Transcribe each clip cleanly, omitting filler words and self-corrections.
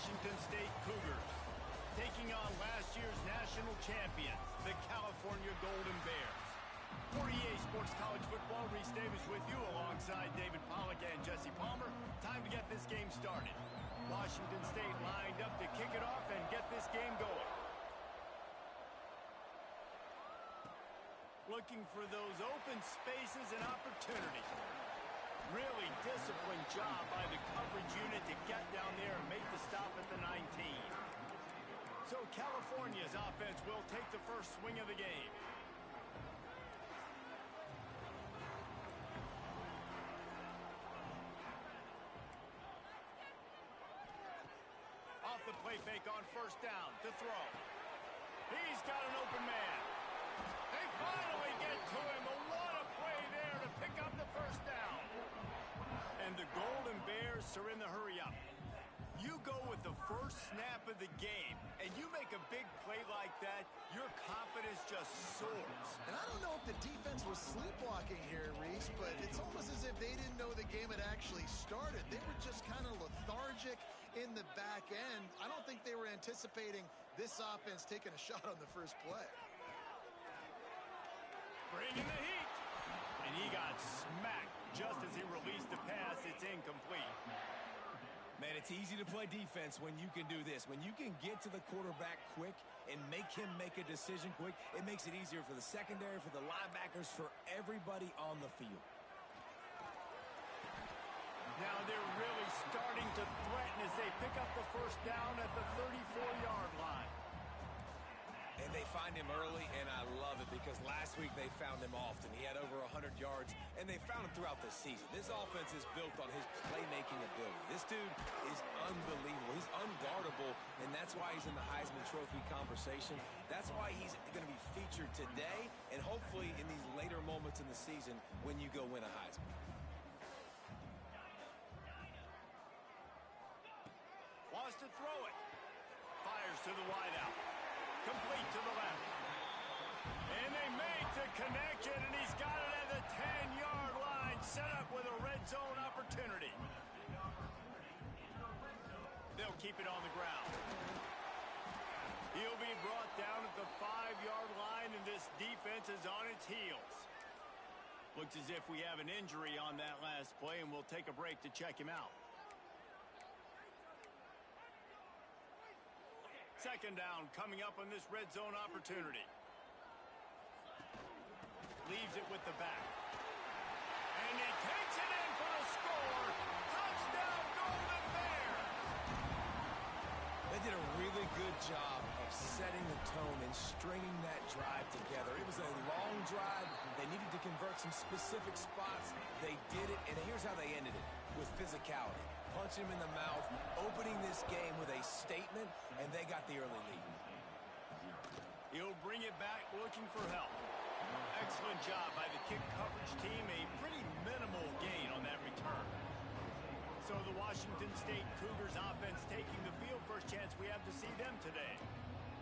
Washington State Cougars, taking on last year's national champions, the California Golden Bears. For EA Sports College Football, Reese Davis with you alongside David Pollack and Jesse Palmer. Time to get this game started. Washington State lined up to kick it off and get this game going. Looking for those open spaces and opportunities. Really disciplined job by the coverage unit to get down there and make the stop at the 19. So California's offense will take the first swing of the game. Off the play fake on first down to throw. He's got an open man. They finally get to him. What a play there to pick up the first down. And the Golden Bears are in the hurry-up. You go with the first snap of the game, and you make a big play like that, your confidence just soars. And I don't know if the defense was sleepwalking here, Reese, but it's almost as if they didn't know the game had actually started. They were just kind of lethargic in the back end. I don't think they were anticipating this offense taking a shot on the first play. Bringing the heat. And he got smacked just as he released the pass. It's incomplete. Man, it's easy to play defense when you can do this. When you can get to the quarterback quick and make him make a decision quick, it makes it easier for the secondary, for the linebackers, for everybody on the field. Now they're really starting to threaten as they pick up the first down at the 34-yard line. And they find him early, and I love it because last week they found him often. He had over 100 yards, and they found him throughout the season. This offense is built on his playmaking ability. This dude is unbelievable. He's unguardable, and that's why he's in the Heisman Trophy conversation. That's why he's going to be featured today and hopefully in these later moments in the season when you go win a Heisman. Wants to throw it. Fires to the wideout. Complete to the left. And they make the connection, and he's got it at the 10-yard line, set up with a red zone opportunity. They'll keep it on the ground. He'll be brought down at the 5-yard line, and this defense is on its heels. Looks as if we have an injury on that last play, and we'll take a break to check him out. Second down coming up on this red zone opportunity. Leaves it with the back. And he takes it in for a score. Touchdown, Golden Bears! They did a really good job of setting the tone and stringing that drive together. It was a long drive. They needed to convert some specific spots. They did it, and here's how they ended it, with physicality. Punching him in the mouth, opening this game with a statement, and they got the early lead. He'll bring it back looking for help. Excellent job by the kick coverage team. A pretty minimal gain on that return. So the Washington State Cougars offense taking the field. First chance we have to see them today.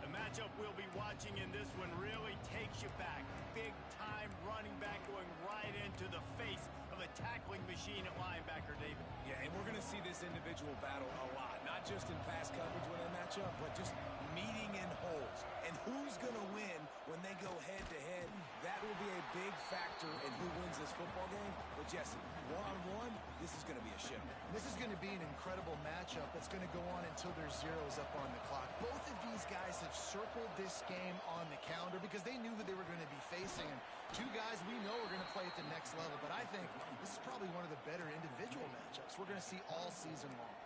The matchup we'll be watching in this one really takes you back. Big-time running back going right into the face of a tackling machine at linebacker, David. Yeah, and we're going to see this individual battle a lot. Not just in pass coverage when they match up, but just meeting in holes. And who's going to win when they go head-to-head? That will be a big factor in who wins this football game. But, Jesse, one-on-one, this is going to be a show. This is going to be an incredible matchup that's going to go on until there's zeros up on the clock. Both of these guys have circled this game on the calendar because they knew who they were going to be facing. And two guys we know are going to play at the next level. But I think this is probably one of the better individual matchups we're going to see all season long.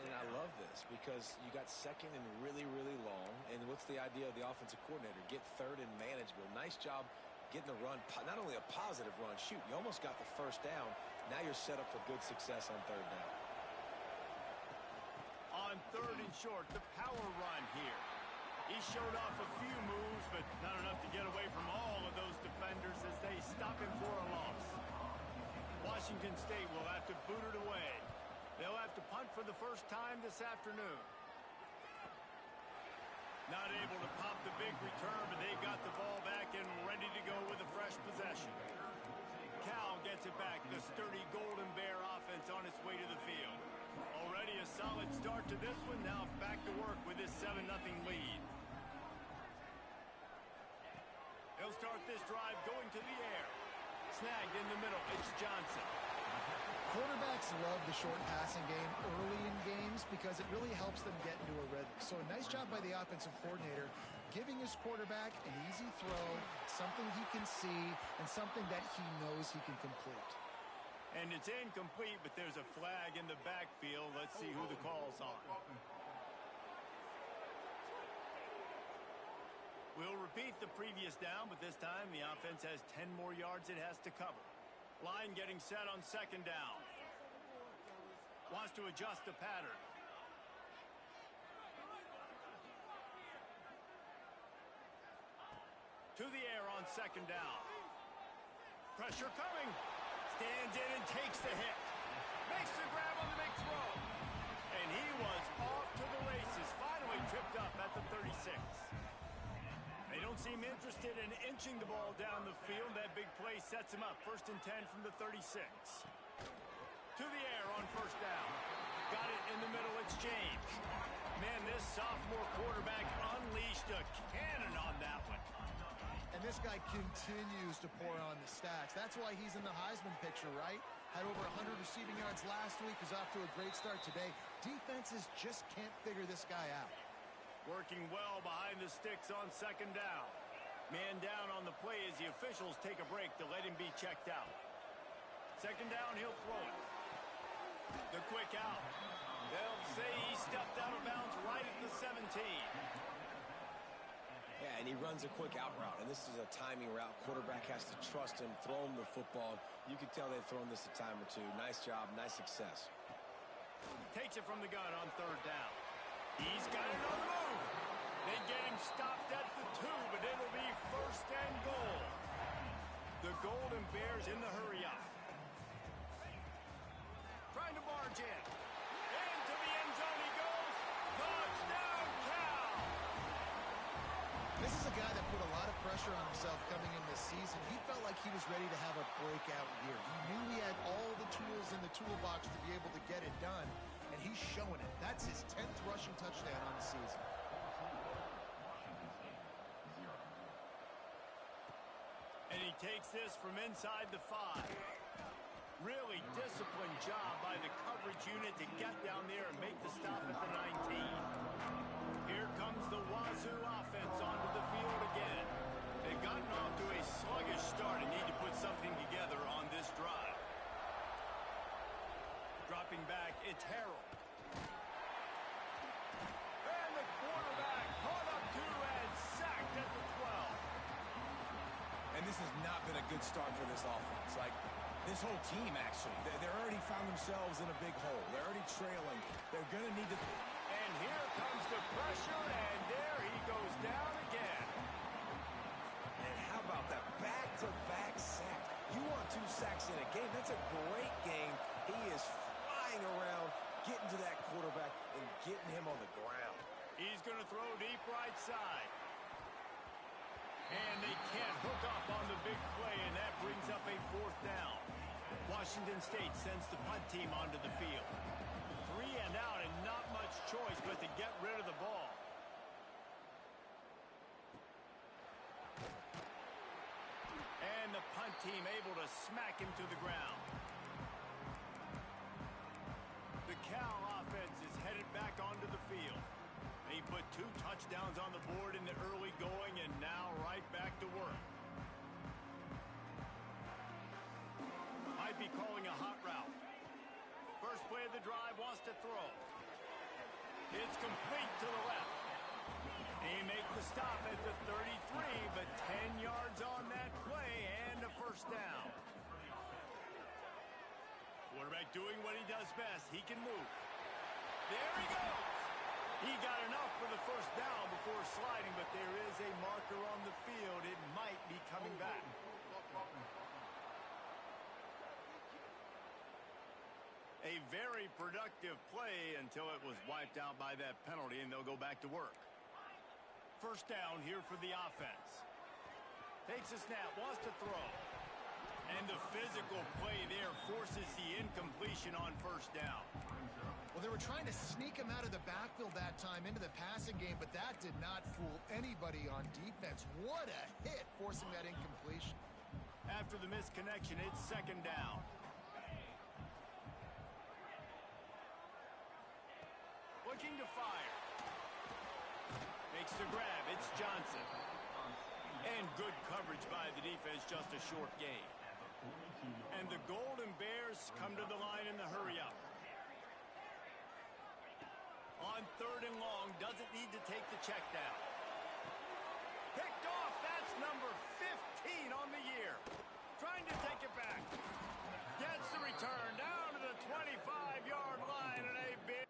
And I love this because you got second and really, really long. And what's the idea of the offensive coordinator? Get third and manageable. Nice job getting the run, not only a positive run, shoot, you almost got the first down. Now you're set up for good success on third down. On third and short, the power run here. He showed off a few moves, but not enough to get away from all of those defenders as they stop him for a loss. Washington State will have to boot it away. They'll have to punt for the first time this afternoon. Not able to pop the big return, but they've got the ball back and ready to go with a fresh possession. Cal gets it back. The sturdy Golden Bear offense on its way to the field. Already a solid start to this one. Now back to work with this 7-0 lead. He'll start this drive going to the air. Snagged in the middle. It's Johnson. Quarterbacks love the short passing game early in games because it really helps them get into a rhythm. So a nice job by the offensive coordinator giving his quarterback an easy throw, something he can see, and something that he knows he can complete. And it's incomplete, but there's a flag in the backfield. Let's see who the call's on. We'll repeat the previous down, but this time the offense has 10 more yards it has to cover. Line getting set on second down. Wants to adjust the pattern. To the air on second down. Pressure coming. Stands in and takes the hit. Makes the grab on the big throw. And he was off to the races. Finally tripped up at the 36. They don't seem interested in inching the ball down the field. That big play sets him up. 1st and 10 from the 36. To the air on first down. Got it in the middle. It's James. Man, this sophomore quarterback unleashed a cannon on that one. And this guy continues to pour on the stacks. That's why he's in the Heisman picture, right? Had over 100 receiving yards last week. Is off to a great start today. Defenses just can't figure this guy out. Working well behind the sticks on second down. Man down on the play as the officials take a break to let him be checked out. Second down, he'll throw it. The quick out. They'll say he stepped out of bounds right at the 17. Yeah, and he runs a quick out route, and this is a timing route. Quarterback has to trust him, throw him the football. You can tell they've thrown this a time or two. Nice job, nice success. Takes it from the gun on third down. He's got it on the move. They get him stopped at the 2, but it'll be 1st and goal. The Golden Bears in the hurry up. Trying to barge in. Into the end zone he goes. Touchdown, Cal! This is a guy that put a lot of pressure on himself coming in this season. He felt like he was ready to have a breakout year. He knew he had all the tools in the toolbox to be able to get it done, and he's showing it. That's his 10th rushing touchdown on the season. And he takes this from inside the 5. Really disciplined job by the coverage unit to get down there and make the stop at the 19. Here comes the Wazoo offense onto the field again. They've gotten off to a sluggish start and need to put something together on this drive. Dropping back, it's Harrell. And the quarterback caught up to and sacked at the 12. And this has not been a good start for this offense. Like, this whole team, actually. They're already found themselves in a big hole. They're already trailing. They're going to need to... And here comes the pressure, and there he goes down again. And how about that back-to-back sack? You want 2 sacks in a game. That's a great game. He is flying around, getting to that quarterback and getting him on the ground. He's going to throw deep right side. And they can't hook up on the big play, and that brings up a 4th down. Washington State sends the punt team onto the field. 3 and out, and not much choice but to get rid of the ball. And the punt team able to smack him to the ground. The Cal offense is headed back onto the field. He put 2 touchdowns on the board in the early going, and now right back to work. Might be calling a hot route. First play of the drive, wants to throw. It's complete to the left. He makes the stop at the 33, but 10 yards on that play and a 1st down. Quarterback doing what he does best. He can move. There he goes. He got enough for the 1st down before sliding, but there is a marker on the field. It might be coming back. A very productive play until it was wiped out by that penalty, and they'll go back to work. 1st down here for the offense. Takes a snap, wants to throw. And And the physical play there forces the incompletion on first down. Well, they were trying to sneak him out of the backfield that time into the passing game, but that did not fool anybody on defense. What a hit, forcing that incompletion. After the misconnection, it's second down. Looking to fire. Makes the grab. It's Johnson. And good coverage by the defense, just a short gain. And the Golden Bears come to the line in the hurry-up. On third and long, doesn't need to take the check down. Picked off, that's number 15 on the year. Trying to take it back. Gets the return down to the 25-yard line, and a big...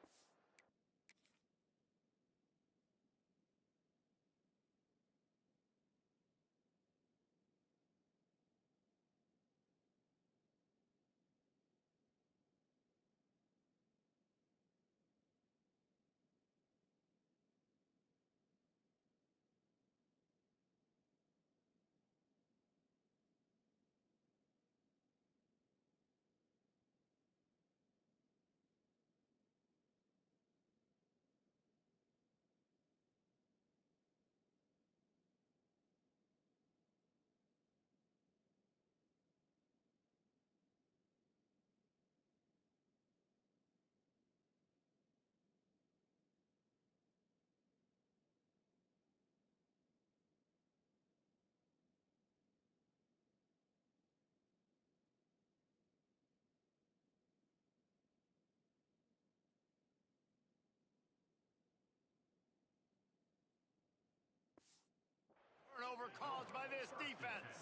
Turnover caused by this defense.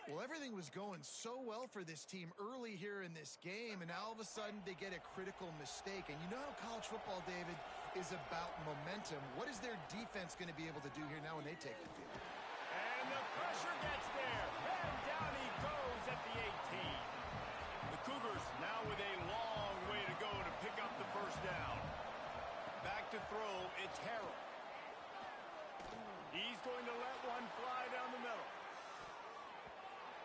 Well, everything was going so well for this team early here in this game, and now all of a sudden they get a critical mistake. And you know how college football, David, is about momentum. What is their defense going to be able to do here now when they take the field? And the pressure gets there. And down he goes at the 18. The Cougars now with a long way to go to pick up the first down. Back to throw, it's Harrell. He's going to let one fly down the middle.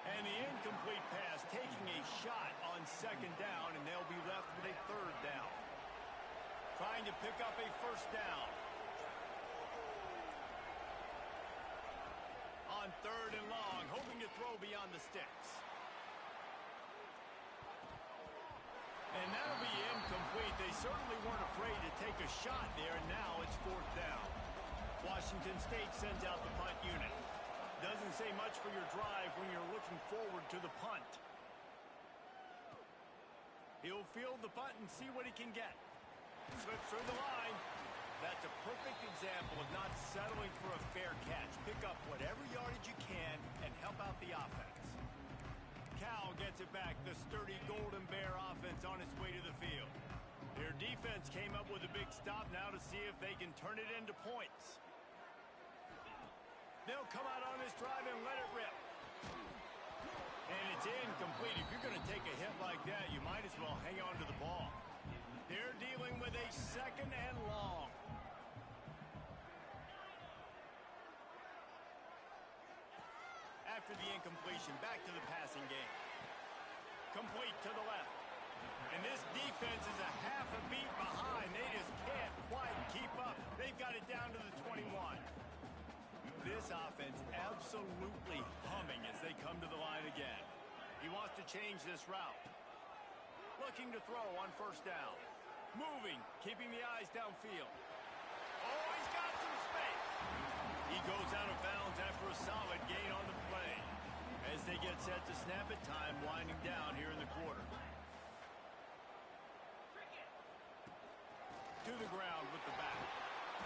And the incomplete pass taking a shot on second down, and they'll be left with a third down. Trying to pick up a first down. On third and long, hoping to throw beyond the sticks. And that'll be incomplete. They certainly weren't afraid to take a shot there, and now it's fourth down. Washington State sends out the punt unit. Doesn't say much for your drive when you're looking forward to the punt. He'll field the punt and see what he can get. Slips through the line. That's a perfect example of not settling for a fair catch. Pick up whatever yardage you can and help out the offense. Cal gets it back. The sturdy Golden Bear offense on its way to the field. Their defense came up with a big stop now to see if they can turn it into points. They'll come out on this drive and let it rip. And it's incomplete. If you're going to take a hit like that, you might as well hang on to the ball. They're dealing with a second and long. After the incompletion, back to the passing game. Complete to the left. And this defense is a half a beat behind. They just can't quite keep up. They've got it down to the 21. This offense absolutely humming as they come to the line again. He wants to change this route. Looking to throw on first down. Moving, keeping the eyes downfield. Oh, he's got some space. He goes out of bounds after a solid gain on the play. As they get set to snap it, time winding down here in the quarter. To the ground with the back.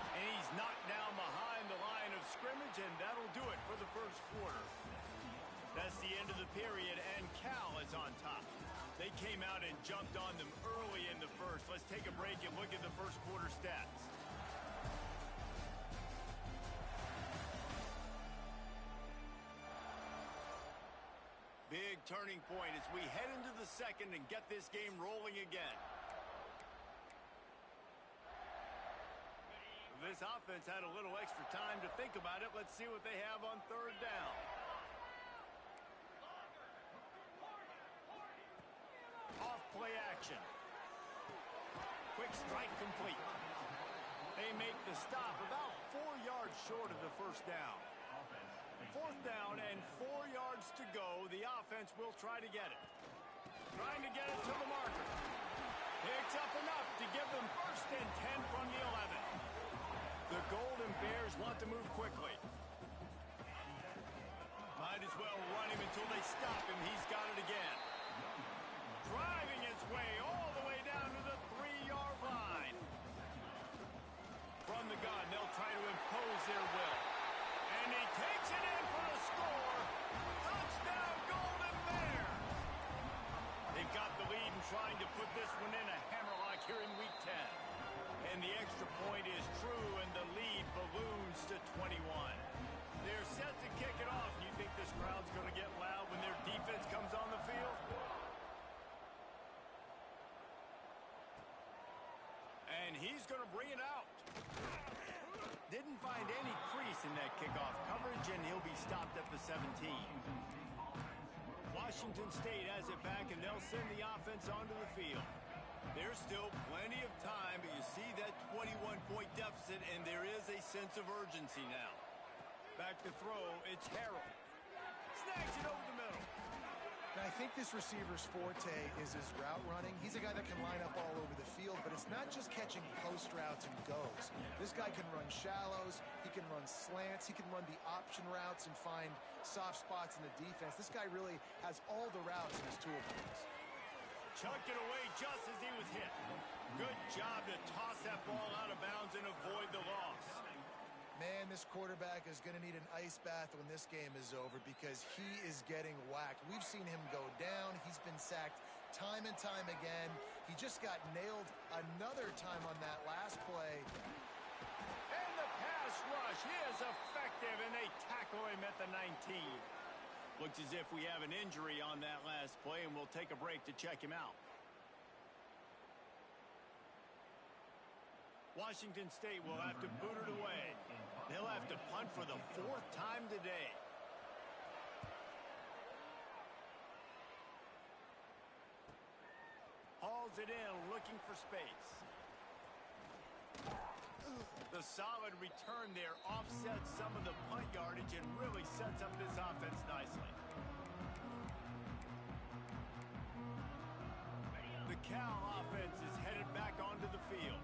And he's knocked down behind the line of scrimmage, and that'll do it for the first quarter. That's the end of the period, and Cal is on top. They came out and jumped on them early in the first. Let's take a break and look at the first quarter stats. Big turning point as we head into the second and get this game rolling again. This offense had a little extra time to think about it. Let's see what they have on third down. action. Quick strike complete. They make the stop about 4 yards short of the first down. 4th down and 4 yards to go. The offense will try to get it. Trying to get it to the marker. Picks up enough to give them 1st and 10 from the 11. The Golden Bears want to move quickly. Might as well run him until they stop him. He's got it again. Driving his way all the way down to the 3-yard line. From the gun, they'll try to impose their will. And he takes it in for the score. Touchdown, Golden Bear. They've got the lead and trying to put this one in a hammerlock here in Week 10. And the extra point is true, and the lead balloons to 21. They're set to kick it off. You think this crowd's going to get loud when their defense comes on the field? And he's going to bring it out. Didn't find any crease in that kickoff coverage, and he'll be stopped at the 17. Washington State has it back, and they'll send the offense onto the field. There's still plenty of time, but you see that 21-point deficit, and there is a sense of urgency now. Back to throw, it's Harrell. Snags it over the middle. Now, I think this receiver's forte is his route running. He's a guy that can line up all over the field, but it's not just catching post routes and goes. This guy can run shallows, he can run slants, he can run the option routes and find soft spots in the defense. This guy really has all the routes in his toolbox. Chucked it away just as he was hit. Good job to toss that ball out of bounds and avoid the loss. Man, this quarterback is going to need an ice bath when this game is over because he is getting whacked. We've seen him go down. He's been sacked time and time again. He just got nailed another time on that last play. And the pass rush is effective, and they tackle him at the 19. Looks as if we have an injury on that last play, and we'll take a break to check him out. Washington State will have to boot it away. They'll have to punt for the 4th time today. Hauls it in, looking for space. The solid return there offsets some of the punt yardage and really sets up this offense nicely. The Cal offense is headed back onto the field.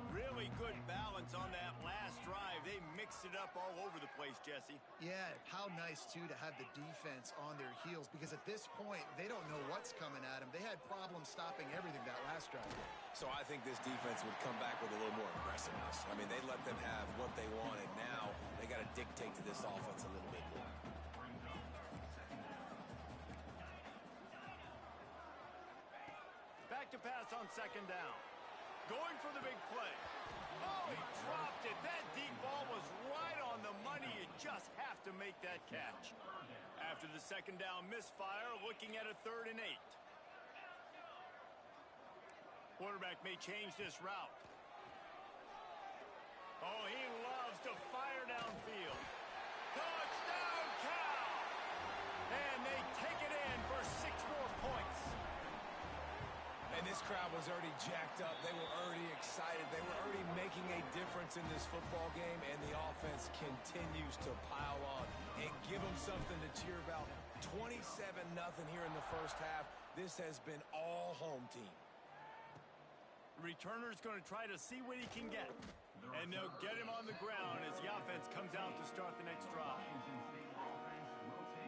Really good balance on that last drive. They mixed it up all over the place, Jesse. Yeah, how nice, too, to have the defense on their heels because at this point, they don't know what's coming at them. They had problems stopping everything that last drive. So I think this defense would come back with a little more aggressiveness. I mean, they let them have what they wanted. Now they got to dictate to this offense a little bit more. Back to pass on 2nd down. Going for the big play. Oh, he dropped it. That deep ball was right on the money. You just have to make that catch. After the 2nd down misfire, looking at a 3rd and 8. Quarterback may change this route. Oh, he loves to fire downfield. Touchdown, Cal! And they take it in for 6 more points. And this crowd was already jacked up. They were already excited. They were already making a difference in this football game, and the offense continues to pile on and give them something to cheer about. 27-0 here in the first half. This has been all home team. The returner's going to try to see what he can get, and they'll get him on the ground as the offense comes out to start the next drive.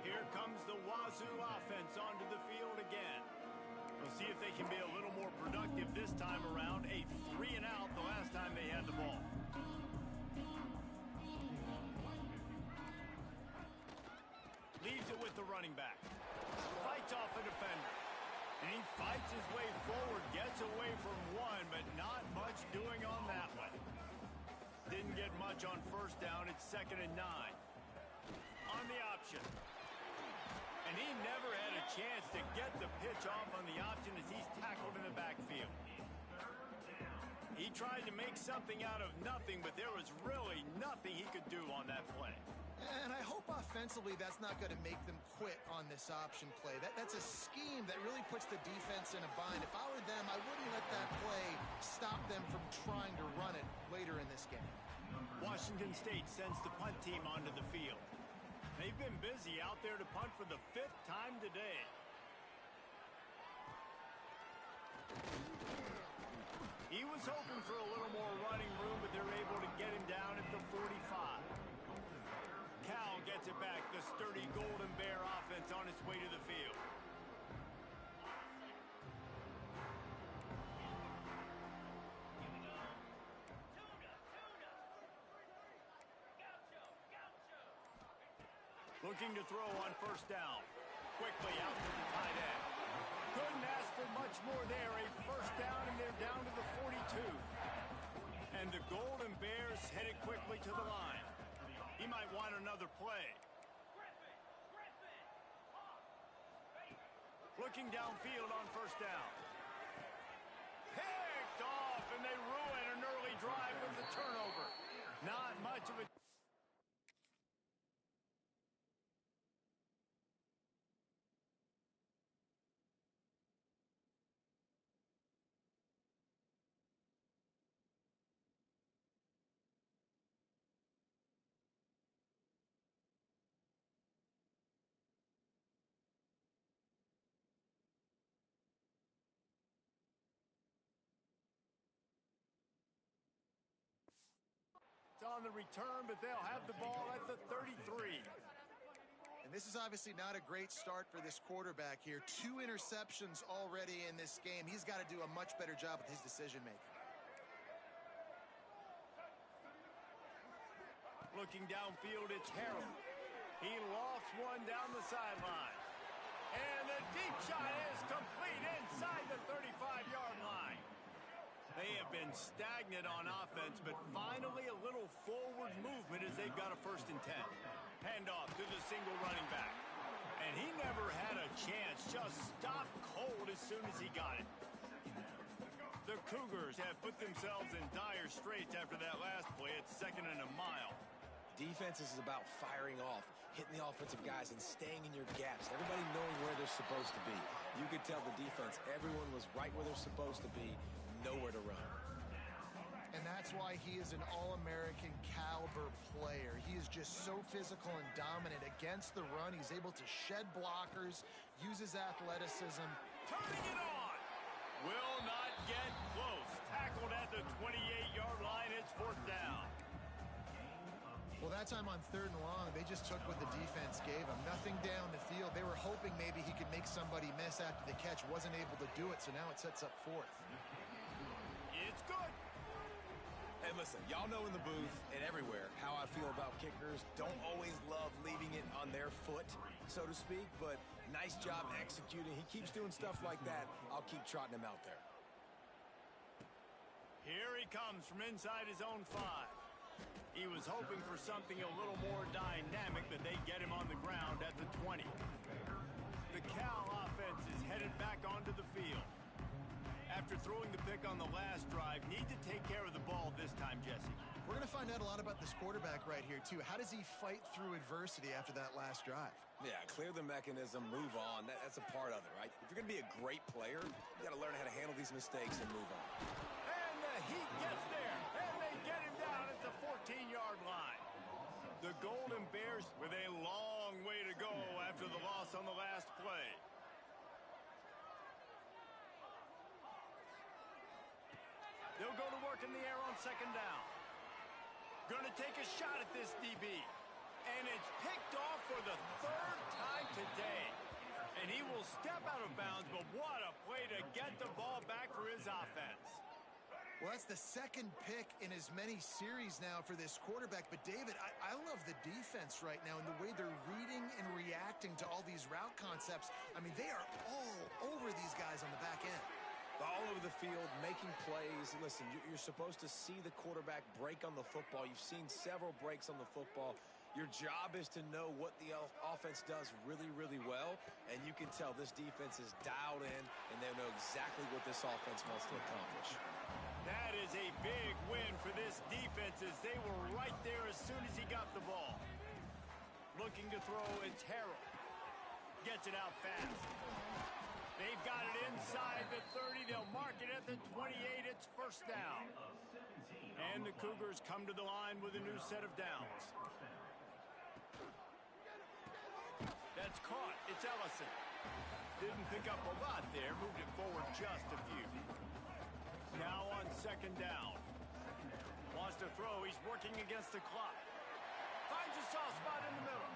Here comes the Wazoo offense onto the field again. We'll see if they can be a little more productive this time around. A 3-and-out the last time they had the ball. Leaves it with the running back. Fights off a defender. And he fights his way forward, gets away from one, but not much doing on that one. Didn't get much on 1st down. It's 2nd and 9. On the option. And he never had a chance to get the pitch off on the option as he's tackled in the backfield. He tried to make something out of nothing, but there was really nothing he could do on that play. And I hope offensively that's not going to make them quit on this option play. That's a scheme that really puts the defense in a bind. If I were them, I wouldn't let that play stop them from trying to run it later in this game. Washington State sends the punt team onto the field. They've been busy out there to punt for the 5th time today. He was hoping for a little more running room, but they're able to get him down at the 45. Cal gets it back. The sturdy Golden Bear offense on its way to the field. Looking to throw on first down. Quickly out to the tight end. Couldn't ask for much more there. A first down, and they're down to the 42. And the Golden Bears headed quickly to the line. He might want another play. Looking downfield on first down. Picked off, and they ruin an early drive with the turnover. Not much of a... on the return, but they'll have the ball at the 33. And this is obviously not a great start for this quarterback here. 2 interceptions already in this game. He's got to do a much better job with his decision-making. Looking downfield, it's Harold. He lofts one down the sideline. And the deep shot is complete inside the 35-yard line. They have been stagnant on offense, but finally a little forward movement as they've got a 1st and 10. Handoff to the single running back. And he never had a chance, just stopped cold as soon as he got it. The Cougars have put themselves in dire straits after that last play at 2nd and a mile. Defense is about firing off, hitting the offensive guys, and staying in your gaps. Everybody knowing where they're supposed to be. You could tell the defense, everyone was right where they're supposed to be, nowhere to run. And that's why he is an All-American caliber player. He is just so physical and dominant against the run. He's able to shed blockers, use his athleticism. Turning it on! Will not get close. Tackled at the 28-yard line. It's 4th down. Well, that time on 3rd and long, they just took what the defense gave him. Nothing down the field. They were hoping maybe he could make somebody miss after the catch. Wasn't able to do it, so now it sets up 4th. It's good. And listen, y'all know in the booth and everywhere how I feel about kickers. Don't always love leaving it on their foot, so to speak, but nice job executing. He keeps doing stuff like that. I'll keep trotting him out there. Here he comes from inside his own 5. He was hoping for something a little more dynamic, but they get him on the ground at the 20. The Cal offense is headed back onto the field. After throwing the pick on the last drive, need to take care of the ball this time, Jesse. We're going to find out a lot about this quarterback right here, too. How does he fight through adversity after that last drive? Yeah, clear the mechanism, move on. That's a part of it, right? If you're going to be a great player, you got to learn how to handle these mistakes and move on. And the heat gets there, and they get him down at the 14-yard line. The Golden Bears with a long way to go after the loss on the last play. They'll go to work in the air on 2nd down. Going to take a shot at this DB. And it's picked off for the 3rd time today. And he will step out of bounds, but what a play to get the ball back for his offense. Well, that's the 2nd pick in as many series now for this quarterback. But, David, I love the defense right now and the way they're reading and reacting to all these route concepts. I mean, they are all over these guys on the back end. All over the field, making plays. Listen, you're supposed to see the quarterback break on the football. You've seen several breaks on the football. Your job is to know what the offense does really, really well, and you can tell this defense is dialed in, and they know exactly what this offense wants to accomplish. That is a big win for this defense as they were right there as soon as he got the ball. Looking to throw, it's Harrell. Gets it out fast. They've got it inside the 30. They'll mark it at the 28. It's first down. And the Cougars come to the line with a new set of downs. That's caught. It's Ellison. Didn't pick up a lot there. Moved it forward just a few. Now on second down. Wants to throw. He's working against the clock. Finds a soft spot in the middle.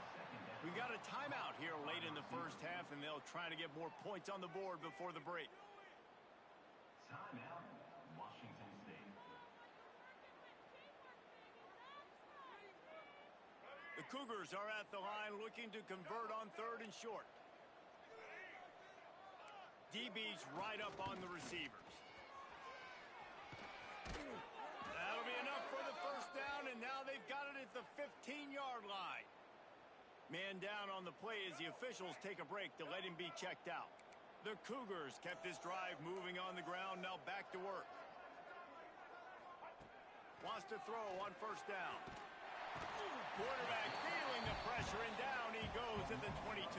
We got a timeout here late in the first half, and they'll try to get more points on the board before the break. Timeout, Washington State. The Cougars are at the line looking to convert on third and short. DB's right up on the receivers. That'll be enough for the first down, and now they've got it at the 15-yard line. Man down on the play as the officials take a break to let him be checked out. The Cougars kept this drive moving on the ground, now back to work. Wants to throw on first down. Quarterback feeling the pressure, and down he goes at the 22.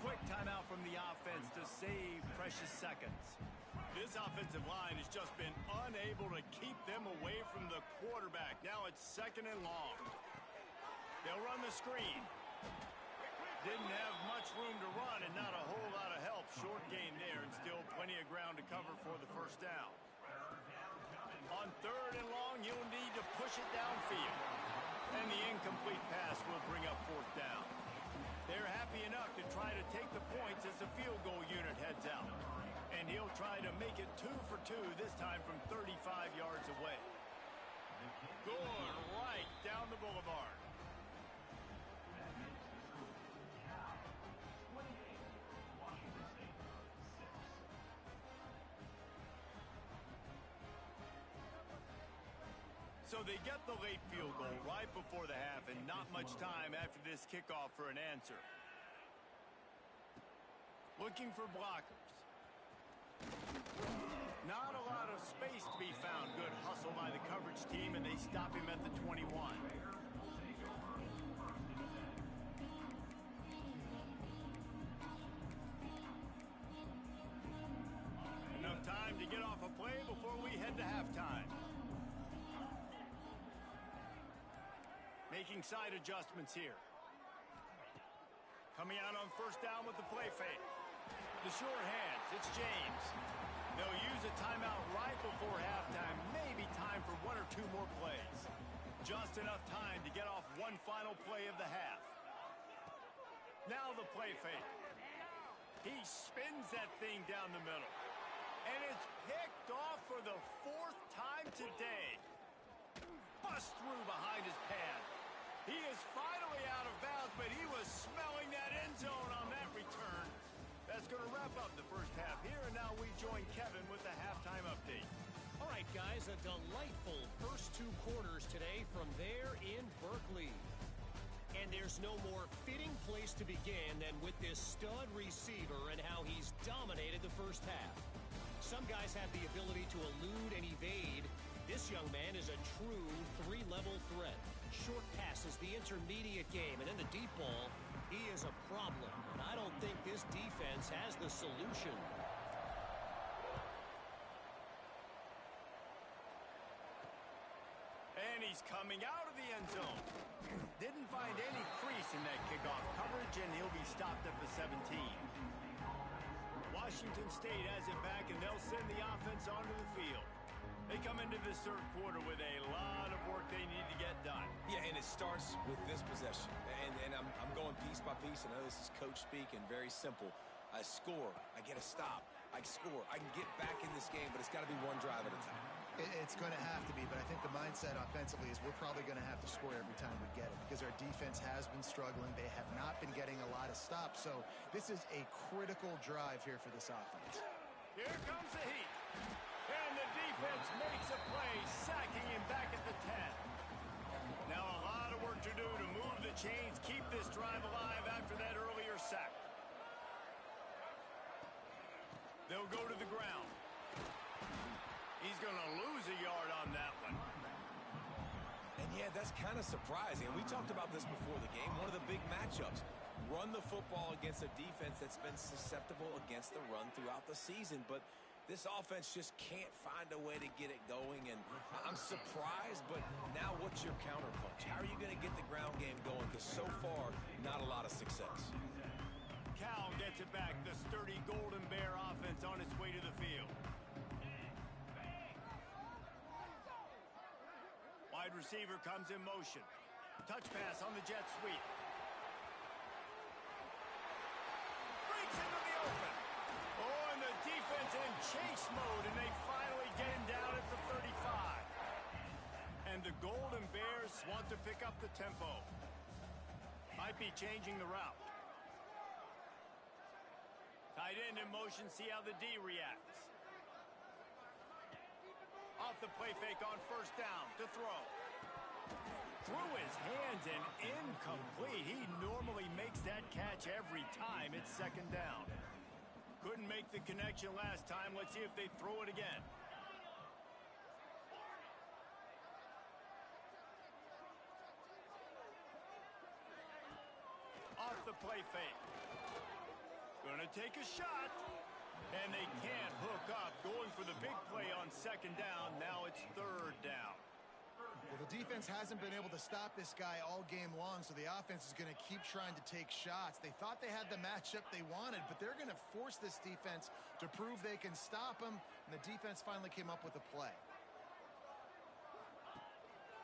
Quick timeout from the offense to save precious seconds. This offensive line has just been unable to keep them away from the quarterback. Now it's second and long. They'll run the screen. Didn't have much room to run and not a whole lot of help. Short gain there and still plenty of ground to cover for the first down. On third and long, you'll need to push it downfield. And the incomplete pass will bring up fourth down. They're happy enough to try to take the points as the field goal unit heads out. And he'll try to make it 2 for 2, this time from 35 yards away. Going right down the boulevard. So they get the late field goal right before the half, and not much time after this kickoff for an answer. Looking for blockers. Not a lot of space to be found. Good hustle by the coverage team, and they stop him at the 21. Enough time to get off a play before we head to halftime. Making side adjustments here. Coming out on first down with the play fake. The sure hands, it's James. They'll use a timeout right before halftime. Maybe time for 1 or 2 more plays. Just enough time to get off one final play of the half. Now the play fake. He spins that thing down the middle. And it's picked off for the 4th time today. Bust through behind his pad. He is finally out of bounds, but he was smelling that end zone on that return. That's going to wrap up the first half here, and now we join Kevin with the halftime update. All right, guys, a delightful first 2 quarters today from there in Berkeley. And there's no more fitting place to begin than with this stud receiver and how he's dominated the first half. Some guys have the ability to elude and evade. This young man is a true 3-level threat. Short passes, the intermediate game, and in the deep ball, he is a problem. And I don't think this defense has the solution. And he's coming out of the end zone. Didn't find any crease in that kickoff coverage, and he'll be stopped at the 17. Washington State has it back, and they'll send the offense onto the field. They come into this third quarter with a lot of work they need to get done. Yeah, and it starts with this possession. And I'm going piece by piece. I know this is coach speak and very simple. I score. I get a stop. I score. I can get back in this game, but it's got to be one drive at a time. It's going to have to be, but I think the mindset offensively is we're probably going to have to score every time we get it because our defense has been struggling. They have not been getting a lot of stops, so this is a critical drive here for this offense. Here comes the heat. And the defense makes a play, sacking him back at the 10. Now a lot of work to do to move the chains, keep this drive alive after that earlier sack. They'll go to the ground. He's going to lose a yard on that one. And Yeah, that's kind of surprising. And we talked about this before the game. One of the big matchups. Run the football against a defense that's been susceptible against the run throughout the season. But this offense just can't find a way to get it going. And I'm surprised, but now what's your counterpunch? How are you going to get the ground game going? Because so far, not a lot of success. Cal gets it back. The sturdy Golden Bear offense on its way to the field. Wide receiver comes in motion. Touch pass on the jet sweep. Breaks into the open. Oh, and the defense in chase mode, and they finally get him down at the 35. And the Golden Bears want to pick up the tempo. Might be changing the route. Tight end in motion, see how the D reacts. Off the play fake on first down to throw. Through his hands and incomplete. He normally makes that catch every time it's second down. Couldn't make the connection last time. Let's see if they throw it again. Off the play fake. Gonna take a shot. And they can't hook up. Going for the big play on second down. Now it's third down. Well, the defense hasn't been able to stop this guy all game long, so the offense is going to keep trying to take shots. They thought they had the matchup they wanted, but they're going to force this defense to prove they can stop him, and the defense finally came up with a play.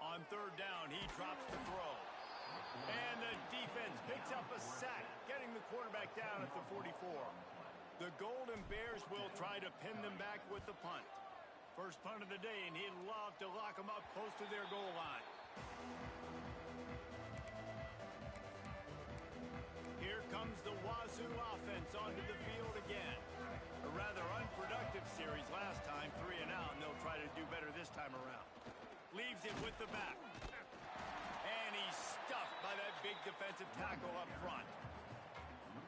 On third down, he drops the throw. And the defense picks up a sack, getting the quarterback down at the 44. The Golden Bears will try to pin them back with the punt. First punt of the day, and he'd love to lock them up close to their goal line. Here comes the Wazoo offense onto the field again. A rather unproductive series last time, 3 and out, and they'll try to do better this time around. Leaves it with the back. And he's stuffed by that big defensive tackle up front.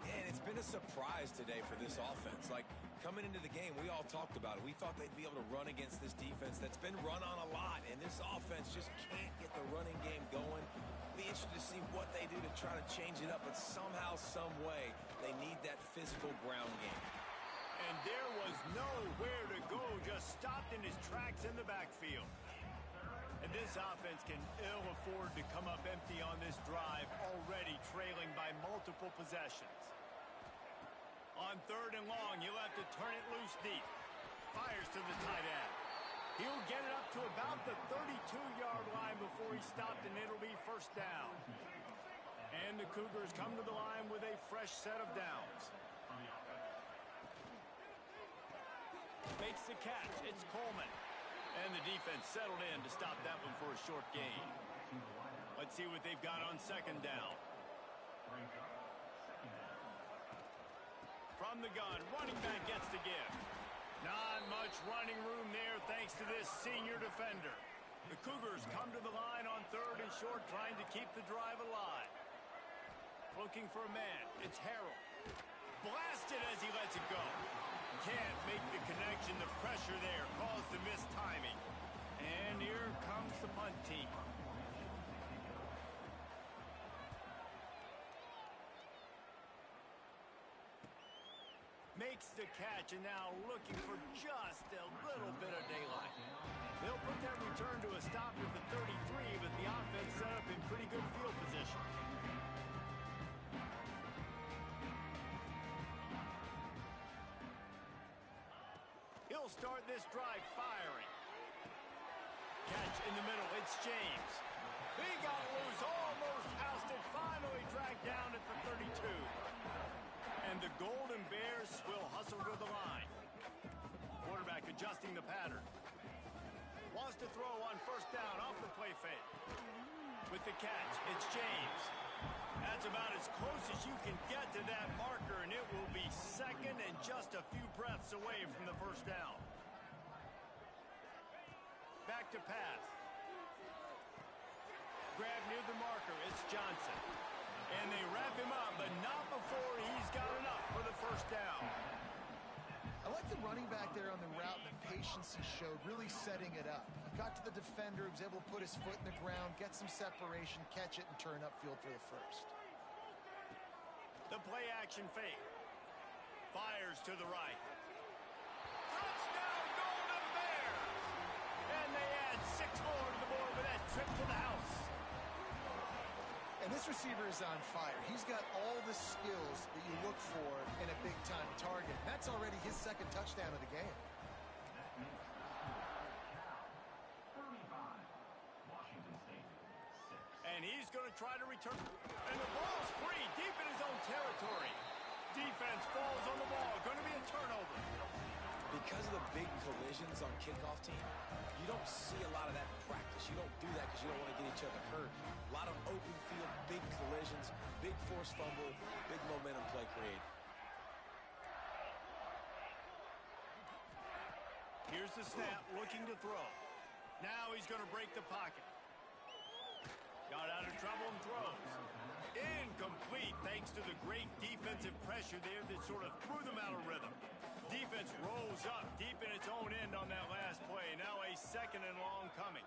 And it's been a surprise today for this offense. Like, coming into the game, we all talked about it. We thought they'd be able to run against this defense that's been run on a lot, and this offense just can't get the running game going. Be interested to see what they do to try to change it up, but somehow, some way, they need that physical ground game. And there was nowhere to go, just stopped in his tracks in the backfield. And this offense can ill afford to come up empty on this drive, already trailing by multiple possessions. On third and long, he'll have to turn it loose deep. Fires to the tight end. He'll get it up to about the 32-yard line before he's stopped, and it'll be first down. And the Cougars come to the line with a fresh set of downs. Makes the catch. It's Coleman. And the defense settled in to stop that one for a short gain. Let's see what they've got on second down. From the gun, running back gets the give. Not much running room there thanks to this senior defender. The Cougars come to the line on third and short, trying to keep the drive alive. Looking for a man. It's Harrell. Blasted as he lets it go. Can't make the connection. The pressure there caused the missed timing. And here comes the punt team. Makes the catch, and now looking for just a little bit of daylight. They'll put that return to a stop at the 33, but the offense set up in pretty good field position. He'll start this drive firing. Catch in the middle, it's James. He got loose, almost ousted, finally dragged down at the 32. And the Golden Bears will hustle to the line. Quarterback adjusting the pattern. Wants to throw on first down off the play fake. With the catch, it's James. That's about as close as you can get to that marker, and it will be second and just a few breaths away from the first down. Back to pass. Grab near the marker, it's Johnson. And they wrap him up, but not before he's got enough for the first down. I like the running back there on the route and the patience he showed, really setting it up. got to the defender, was able to put his foot in the ground, get some separation, catch it, and turn upfield for the first. The play action fake. Fires to the right. Touchdown, Golden Bears! And they add 6 more to the board with that trip to the house. And this receiver is on fire. He's got all the skills that you look for in a big-time target. That's already his second touchdown of the game. And he's going to try to return. And the ball's free, deep in his own territory. Defense falls on the ball. Going to be a turnover. Because of the big collisions on kickoff team, you don't see a lot of that in practice. You don't do that because you don't want to get each other hurt. A lot of open field, big collisions, big forced fumble, big momentum play created. Here's the snap, looking to throw. Now he's going to break the pocket. Got out of trouble and throws. Incomplete thanks to the great defensive pressure there that sort of threw them out of rhythm. Defense rolls up deep in its own end on that last play. Now a 2nd and long coming.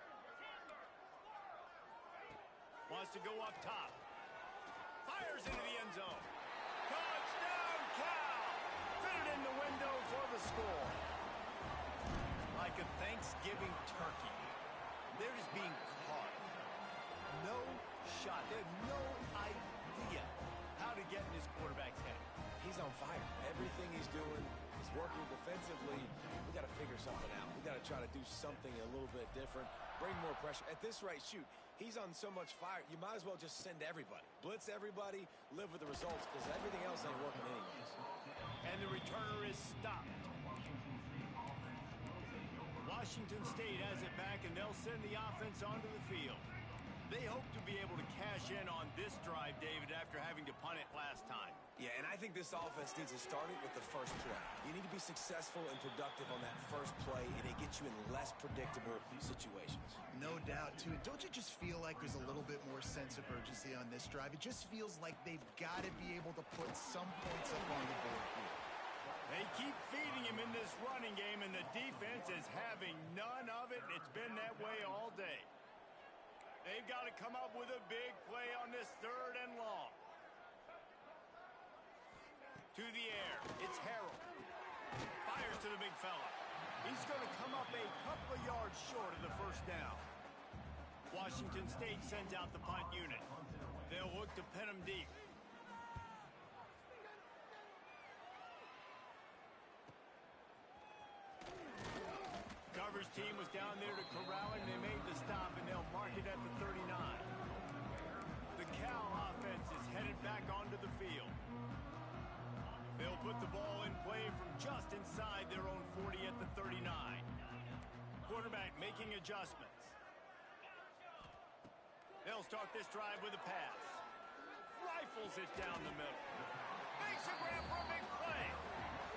Wants to go up top. Fires into the end zone. Touchdown, Cal! Fit it in the window for the score. Like a Thanksgiving turkey. They're just being caught. No shot. They have no idea how to get in his quarterback's head. He's on fire. Everything he's doing is working defensively. We got to figure something out. We got to try to do something a little bit different. Bring more pressure. At this rate, shoot, he's on so much fire, you might as well just send everybody. Blitz everybody, live with the results, because everything else ain't working anyways. And the returner is stopped. Washington State has it back, and they'll send the offense onto the field. They hope to be able to cash in on this drive, David, after having to punt it last time. Yeah, and I think this offense needs to start it with the first play. You need to be successful and productive on that first play, and it gets you in less predictable situations. No doubt, too. Don't you just feel like there's a little bit more sense of urgency on this drive? It just feels like they've got to be able to put some points up on the board here. They keep feeding him in this running game, and the defense is having none of it, and it's been that way all day. They've got to come up with a big play on this 3rd and long. To the air, it's Harrell. Fires to the big fella. He's going to come up a couple of yards short of the first down. Washington State sends out the punt unit. They'll look to pin him deep. Coverage team was down there to corral him. They made the stop, and they'll mark it at the 39. The Cal offense is headed back onto the field. They'll put the ball in play from just inside their own 40 at the 39. Quarterback making adjustments. They'll start this drive with a pass. Rifles it down the middle. Makes a grab for a big play.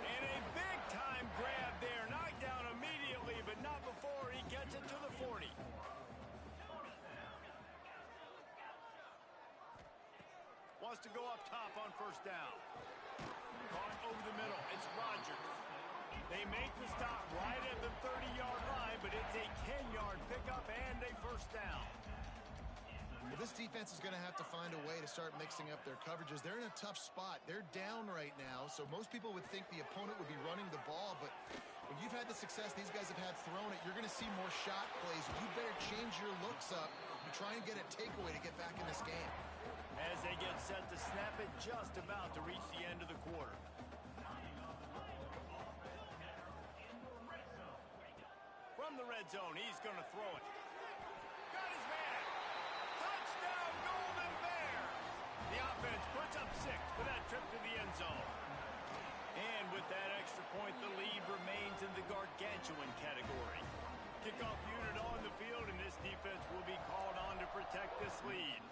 And a big-time grab there. Knocked down immediately, but not before he gets it to the 40. Wants to go up top on first down. Caught over the middle. It's Rodgers. They make the stop right at the 30-yard line, but it's a 10-yard pickup and a first down. Well, this defense is going to have to find a way to start mixing up their coverages. They're in a tough spot. They're down right now, so most people would think the opponent would be running the ball, but when you've had the success these guys have had throwing it, you're going to see more shot plays. You better change your looks up and try and get a takeaway to get back in this game. As they get set to snap it, just about to reach the end of the quarter. From the red zone, he's going to throw it. Got his man. Touchdown, Golden Bears. The offense puts up 6 for that trip to the end zone. And with that extra point, the lead remains in the gargantuan category. Kickoff unit on the field, and this defense will be called on to protect this lead.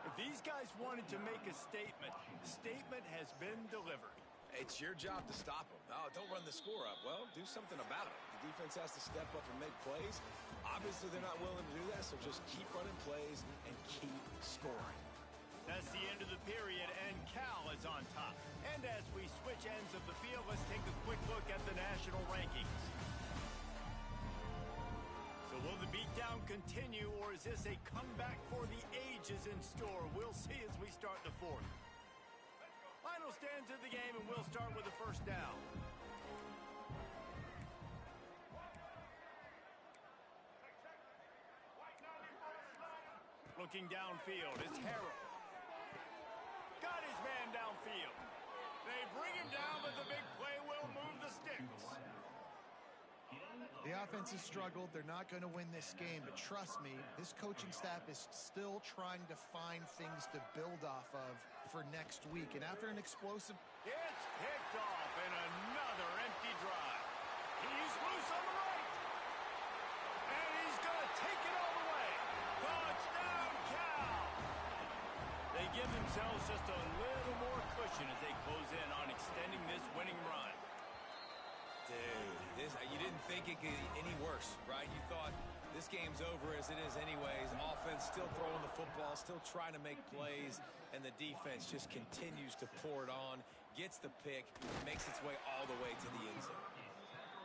If these guys wanted to make a statement, the statement has been delivered. It's your job to stop them. Oh, don't run the score up. Well, do something about it. The defense has to step up and make plays. Obviously, they're not willing to do that, so just keep running plays and keep scoring. That's the end of the period, and Cal is on top. And as we switch ends of the field, let's take a quick look at the national rankings. So So will the beatdown continue, or is this a comeback for the ages in store? We'll see as we start the fourth. Final stands of the game, and we'll start with the first down. Looking downfield, it's Harrell. Got his man downfield. They bring him down, but the big play will move the sticks. The offense has struggled. They're not going to win this game, but trust me, this coaching staff is still trying to find things to build off of for next week. And after an explosive... It's picked off, and another empty drive. He's loose on the right. And he's going to take it all the way. Touchdown, Cal! They give themselves just a little more cushion as they close in on extending this winning run. Dude, you didn't think it could get any worse, right? You thought this game's over as it is anyways. Offense still throwing the football, still trying to make plays, and the defense just continues to pour it on, gets the pick, makes its way all the way to the end zone.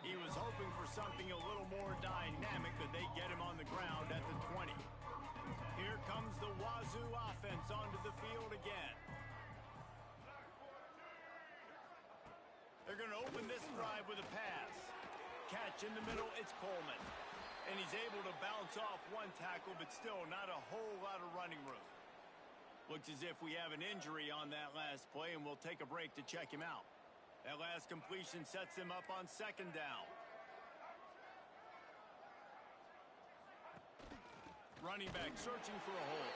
He was hoping for something a little more dynamic, but they get him on the ground at the 20. Here comes the Wazoo offense onto the field again. They're going to open this drive with a pass. Catch in the middle, it's Coleman. And he's able to bounce off one tackle, but still not a whole lot of running room. Looks as if we have an injury on that last play, and we'll take a break to check him out. That last completion sets him up on second down. Running back searching for a hole.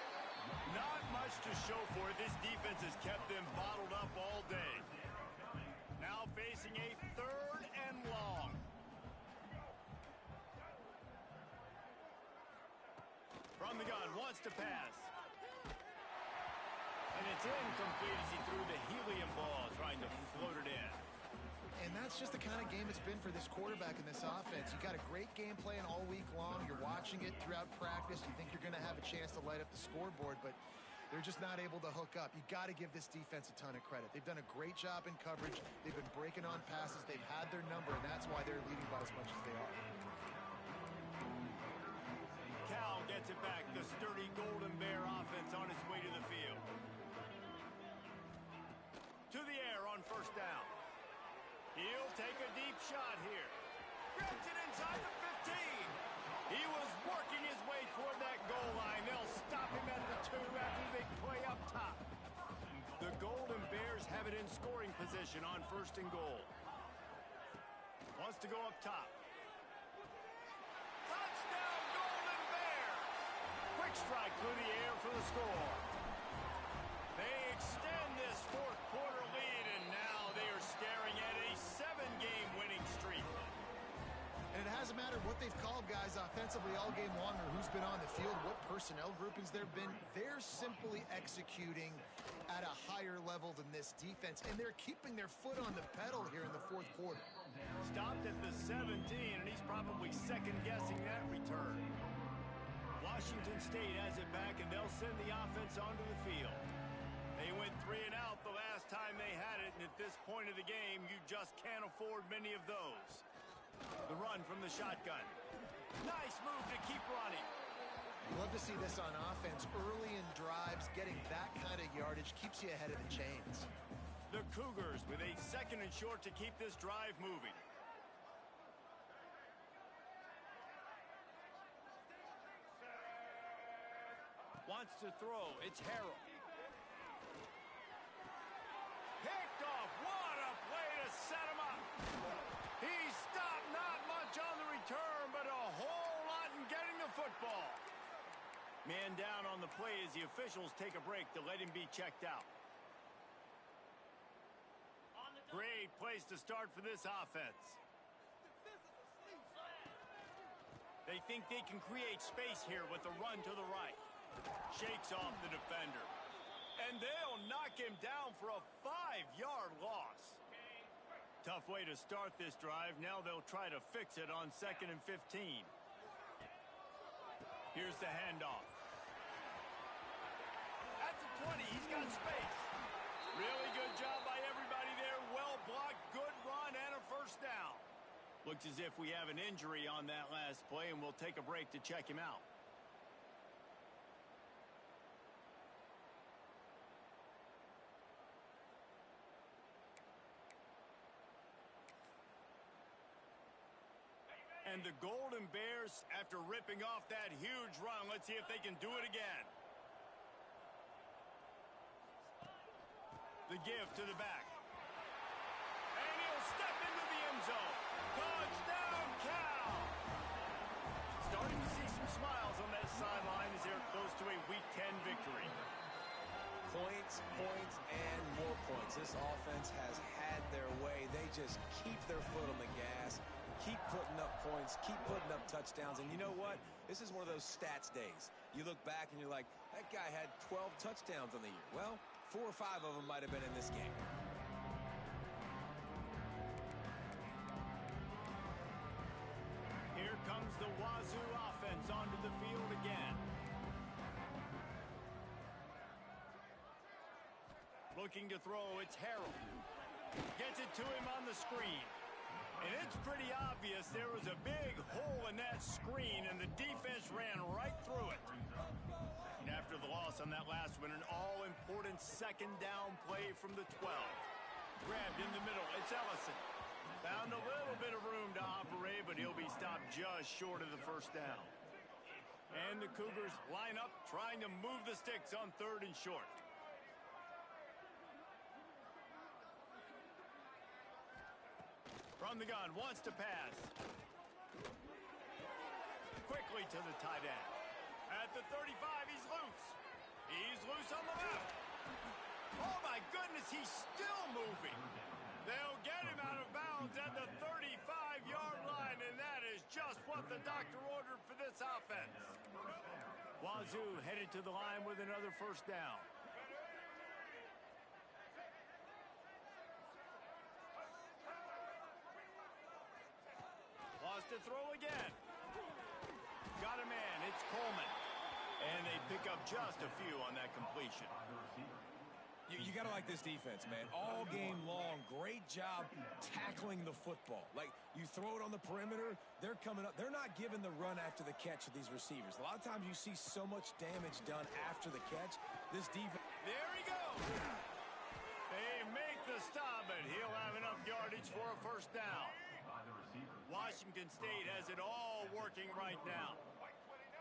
Not much to show for it. This defense has kept them bottled up all day. Now facing a third and long. From the gun, wants to pass. And it's incomplete as he threw the helium ball, trying to float it in. And that's just the kind of game it's been for this quarterback in this offense. You got a great game plan all week long. You're watching it throughout practice. You think you're going to have a chance to light up the scoreboard, but they're just not able to hook up. You got to give this defense a ton of credit. They've done a great job in coverage. They've been breaking on passes. They've had their number, and that's why they're leading by as much as they are. Cal gets it back. The sturdy Golden Bear offense on its way to the field. To the air on first down. He'll take a deep shot here. Grabs it inside the 15. He was working his way toward that goal line. They'll stop him at the 2 after the big play up top. The Golden Bears have it in scoring position on first and goal. Wants to go up top. Touchdown, Golden Bears! Quick strike through the air for the score. They extend this fourth quarter lead, and now they are staring at a 7-game winning streak. And it hasn't mattered what they've called guys offensively all game long or who's been on the field, what personnel groupings there have been. They're simply executing at a higher level than this defense, and they're keeping their foot on the pedal here in the fourth quarter. Stopped at the 17, and he's probably second-guessing that return. Washington State has it back, and they'll send the offense onto the field. They went 3 and out the last time they had it, and at this point of the game, you just can't afford many of those. The run from the shotgun. Nice move to keep running. Love to see this on offense. Early in drives, getting that kind of yardage keeps you ahead of the chains. The Cougars with a second and short to keep this drive moving. Wants to throw. It's Harrell. Picked off. What a play to set him up. He stopped, not much on the return, but a whole lot in getting the football. Man down on the play as the officials take a break to let him be checked out. Great place to start for this offense. They think they can create space here with the run to the right. Shakes off the defender. And they'll knock him down for a 5-yard loss. Tough way to start this drive. Now they'll try to fix it on 2nd and 15. Here's the handoff. At the 20, he's got space. Really good job by everybody there. Well blocked, good run, and a first down. Looks as if we have an injury on that last play, and we'll take a break to check him out. And the Golden Bears, after ripping off that huge run, let's see if they can do it again. The give to the back. And he'll step into the end zone. Touchdown, Cal! Starting to see some smiles on that sideline as they're close to a Week 10 victory. Points, points, and more points. This offense has had their way. They just keep their foot on the gas, keep putting up points, keep putting up touchdowns. And you know what? This is one of those stats days. You look back and you're like, that guy had 12 touchdowns on the year. Well, 4 or 5 of them might have been in this game. Here comes the Wazoo offense onto the field again. Looking to throw, it's Harold. Gets it to him on the screen. And it's pretty obvious there was a big hole in that screen, and the defense ran right through it. And after the loss on that last one, an all-important second down play from the 12. Grabbed in the middle, it's Ellison. Found a little bit of room to operate, but he'll be stopped just short of the first down. And the Cougars line up, trying to move the sticks on 3rd and short. From the gun, wants to pass. Quickly to the tight end. At the 35, he's loose. He's loose on the left. Oh, my goodness, he's still moving. They'll get him out of bounds at the 35-yard line, and that is just what the doctor ordered for this offense. Wazoo headed to the line with another first down. Lost to throw again. Got a man, it's Coleman. And they pick up just a few on that completion. You got to like this defense, man. All game long, great job tackling the football. Like, you throw it on the perimeter, they're coming up. They're not giving the run after the catch of these receivers. A lot of times you see so much damage done after the catch. This defense... There he goes. They make the stop, but he'll have enough yardage for a first down. Washington State has it all working right now.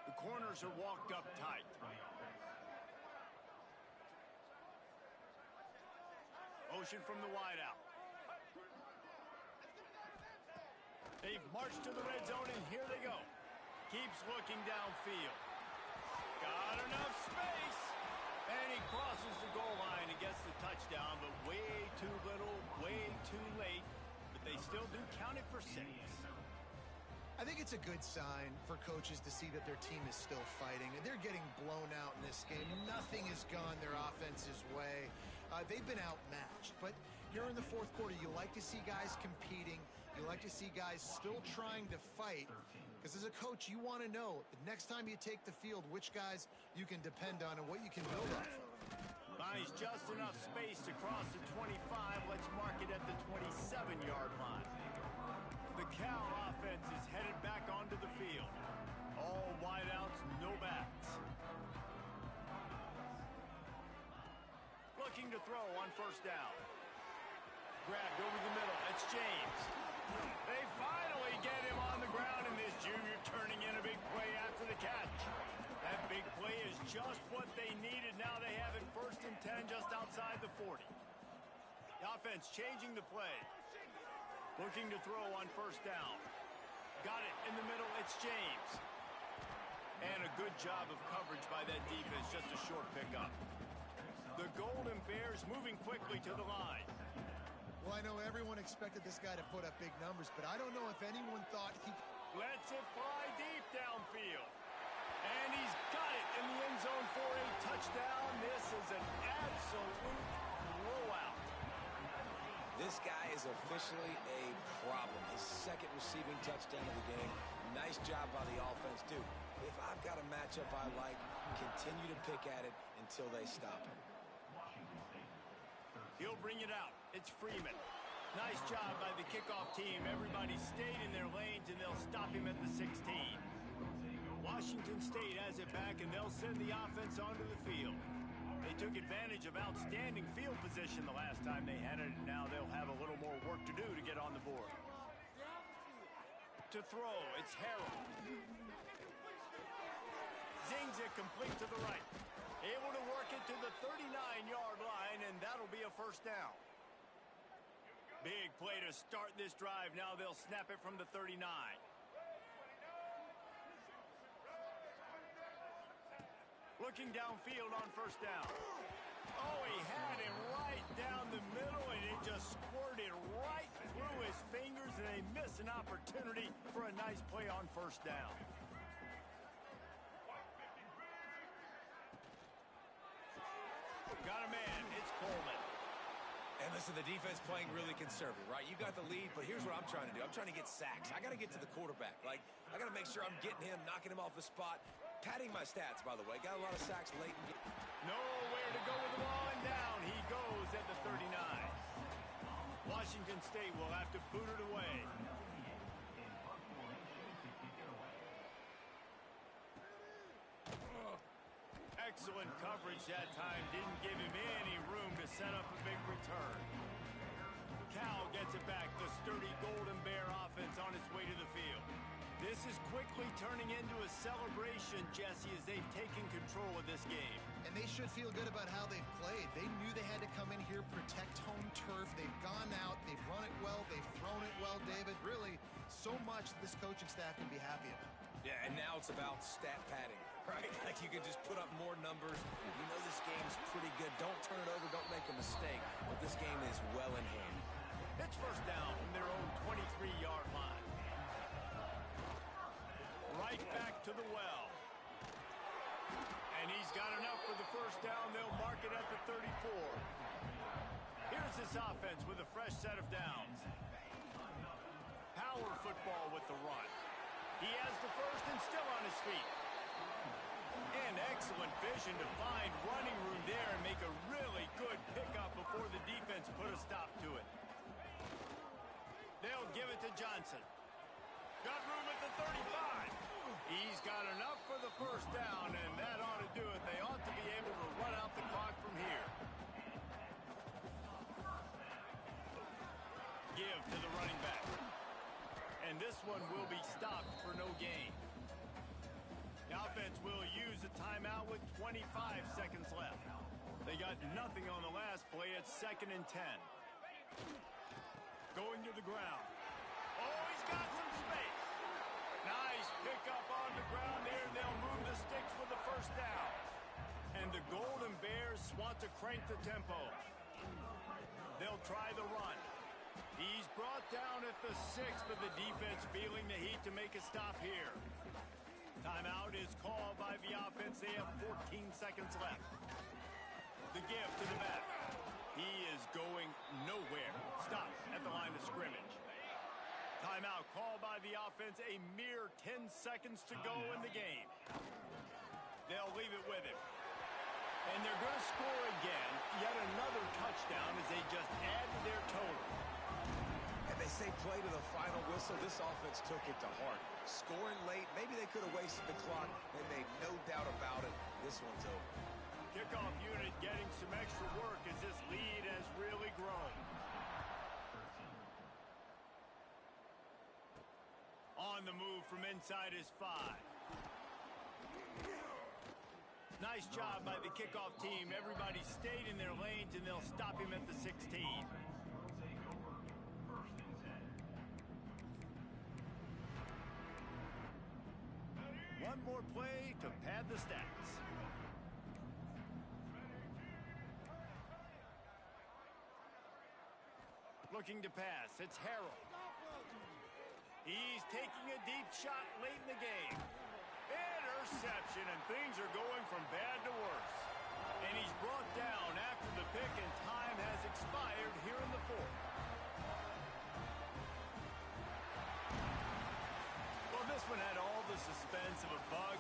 The corners are walked up tight. Motion from the wideout. They've marched to the red zone, and here they go. Keeps looking downfield. Got enough space. And he crosses the goal line and gets the touchdown, but way too little, way too late. But they still do count it for 6. I think it's a good sign for coaches to see that their team is still fighting. And they're getting blown out in this game. Nothing has gone their offense's way. They've been outmatched. But here in the 4th quarter, you like to see guys competing. You like to see guys still trying to fight. Because as a coach, you want to know the next time you take the field, which guys you can depend on and what you can build off of. Finds just enough space to cross the 25. Let's mark it at the 27-yard line. The Cal offense is headed back onto the field. All wideouts, no backs. Looking to throw on first down. Grabbed over the middle. It's James. They finally get him on the ground, and this junior turning in a big play after the catch. That big play is just what they needed. Now they have it 1st and 10 just outside the 40. The offense changing the play. Looking to throw on first down. Got it in the middle. It's James. And a good job of coverage by that defense. Just a short pickup. The Golden Bears moving quickly to the line. Well, I know everyone expected this guy to put up big numbers, but I don't know if anyone thought he... Lets it fly deep downfield. And he's got it in the end zone for a touchdown. This is an absolute blowout. This guy is officially a problem. His 2nd receiving touchdown of the game. Nice job by the offense, too. If I've got a matchup I like, continue to pick at it until they stop him. He'll bring it out. It's Freeman. Nice job by the kickoff team. Everybody stayed in their lanes, and they'll stop him at the 16. Washington State has it back, and they'll send the offense onto the field. They took advantage of outstanding field position the last time they had it, and now they'll have a little more work to do to get on the board. To throw, it's Harrell. Zings it complete to the right. Able to work it to the 39-yard line, and that'll be a first down. Big play to start this drive. Now they'll snap it from the 39. Looking downfield on first down. Oh, he had it right down the middle, and it just squirted right through his fingers, and they miss an opportunity for a nice play on first down. Got a man. It's Coleman. And listen, the defense playing really conservative, right? You got the lead, but here's what I'm trying to do. I'm trying to get sacks. I got to get to the quarterback. Like, I got to make sure I'm getting him, knocking him off the spot. Padding my stats, by the way. Got a lot of sacks late. Nowhere to go with the ball, and down he goes at the 39. Washington State will have to boot it away. Excellent coverage that time. Didn't give him any room to set up a big return. Cal gets it back. The sturdy Golden Bear offense on its way to the field. This is quickly turning into a celebration, Jesse, as they've taken control of this game. And they should feel good about how they've played. They knew they had to come in here, protect home turf. They've gone out, they've run it well, they've thrown it well, David. Really, so much this coaching staff can be happy about. Yeah, and now it's about stat padding, right? Like you can just put up more numbers. You know this game's pretty good. Don't turn it over, don't make a mistake. But this game is well in hand. It's first down from their own 23-yard line. Right back to the well. And he's got enough for the first down. They'll mark it at the 34. Here's this offense with a fresh set of downs. Power football with the run. He has the first and still on his feet. And excellent vision to find running room there and make a really good pickup before the defense put a stop to it. They'll give it to Johnson. Got room at the 35. He's got enough for the first down, and that ought to do it. They ought to be able to run out the clock from here. Give to the running back. And this one will be stopped for no gain. The offense will use a timeout with 25 seconds left. They got nothing on the last play. It's 2nd and 10. Going to the ground. Oh, he's got some space. Nice pickup on the ground there. They'll move the sticks for the first down. And the Golden Bears want to crank the tempo. They'll try the run. He's brought down at the 6, but the defense feeling the heat to make a stop here. Timeout is called by the offense. They have 14 seconds left. The give to the back. He is going nowhere. Stop at the line of scrimmage. Timeout called by the offense. A mere 10 seconds to go in the game. They'll leave it with him. And they're going to score again. Yet another touchdown as they just add to their total. And they say play to the final whistle. This offense took it to heart. Scoring late. Maybe they could have wasted the clock. They made no doubt about it. This one's over. Kickoff unit getting some extra work as this lead has really grown. On the move from inside his 5. Nice job by the kickoff team. Everybody stayed in their lanes, and they'll stop him at the 16. One more play to pad the stats. Looking to pass. It's Harrell. He's taking a deep shot late in the game. Interception, and things are going from bad to worse. And he's brought down after the pick, and time has expired here in the 4th. Well, this one had all the suspense of a bug